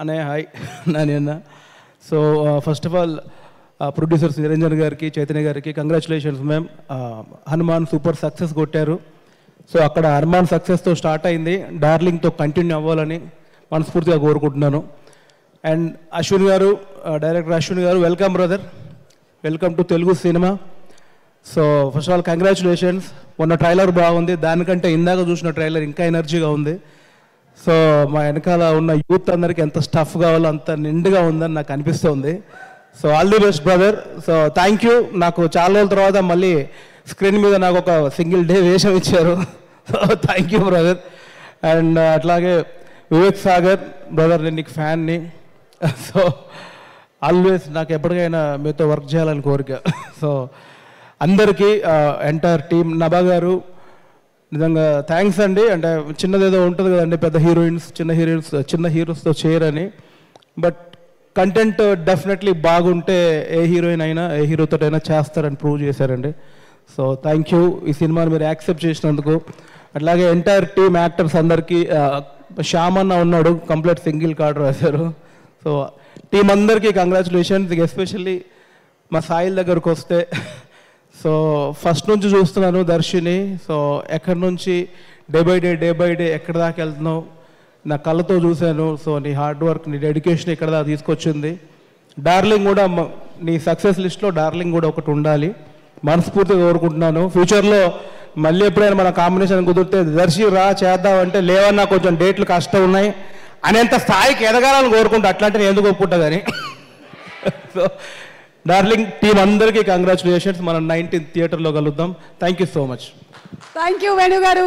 అనే హాయ్ నాన్న. So first of all producers Niranjan గారికి, చైతన్య గారికి congratulations ma'am. Hanuman super success కొట్టారు. సో అక్కడ హనుమాన్ సక్సెస్తో స్టార్ట్ అయింది, డార్లింగ్తో కంటిన్యూ అవ్వాలని మనస్ఫూర్తిగా కోరుకుంటున్నాను. అండ్ అశ్విన్ గారు, డైరెక్టర్ అశ్విన్ గారు, welcome brother, welcome to Telugu cinema. So first of all congratulations. మొన్న ట్రైలర్ బాగుంది, దానికంటే ఇందాక చూసిన ట్రైలర్ ఇంకా ఎనర్జీగా ఉంది. సో మా వెనకాల ఉన్న యూత్ అందరికీ ఎంత స్టఫ్ కావాలో అంత నిండుగా ఉందని నాకు అనిపిస్తుంది. So all the best brother. So thank you. నాకు చాలా రోజుల తర్వాత మళ్ళీ స్క్రీన్ మీద నాకు ఒక సింగిల్ డే వేషం ఇచ్చారు. So thank you brother. And అట్లాగే వివేక్ సాగర్ బ్రదర్, నేను నీకు ఫ్యాన్ని. సో ఆల్వేస్ నాకు ఎప్పటికైనా మీతో వర్క్ చేయాలని కోరిక. సో అందరికీ ఎంటైర్ టీమ్, నభా గారు నిజంగా థ్యాంక్స్ అండి. అంటే చిన్నదేదో ఉంటుంది కదండి, పెద్ద హీరోయిన్స్ చిన్న హీరోస్తో చేయరని. బట్ కంటెంట్ డెఫినెట్లీ బాగుంటే ఏ హీరోయిన్ అయినా ఏ హీరోతో అయినా చేస్తారని ప్రూవ్ చేశారండి. సో థ్యాంక్ యూ ఈ సినిమాని మీరు యాక్సెప్ట్ చేసినందుకు. అట్లాగే ఎంటైర్ టీమ్ యాక్టర్స్ అందరికీ, శ్యామ్ అన్న ఉన్నాడు, కంప్లీట్ సింగిల్ కార్డ్ రాశారు. సో టీం అందరికీ కంగ్రాచులేషన్స్. ఎస్పెషల్లీ మా సాయిల్ దగ్గరకు వస్తే, సో ఫస్ట్ నుంచి చూస్తున్నాను దర్శిని. సో ఎక్కడి నుంచి డే బై డే ఎక్కడి దాకా వెళ్తున్నావు నా కళ్ళతో చూశాను. సో నీ హార్డ్ వర్క్, నీ డెడికేషన్ ఇక్కడ దాకా తీసుకొచ్చింది. డార్లింగ్ కూడా నీ సక్సెస్ లిస్ట్లో డార్లింగ్ కూడా ఒకటి ఉండాలి మనస్ఫూర్తిగా కోరుకుంటున్నాను. ఫ్యూచర్లో మళ్ళీ ఎప్పుడైనా మన కాంబినేషన్ కుదిరితే దర్శి రా చేద్దామంటే, లేవన్నా కొంచెం డేట్లు కష్టం ఉన్నాయి అనేంత స్థాయికి ఎదగాలని కోరుకుంటా. అట్లాంటి నేను ఎందుకు ఒప్పుకుంటా కానీ. సో డార్లింగ్ టీం అందరికీ కంగ్రాచులేషన్స్. మనం 19th థియేటర్లో కలుద్దాం. Thank you so much. Thank you Venu గారు.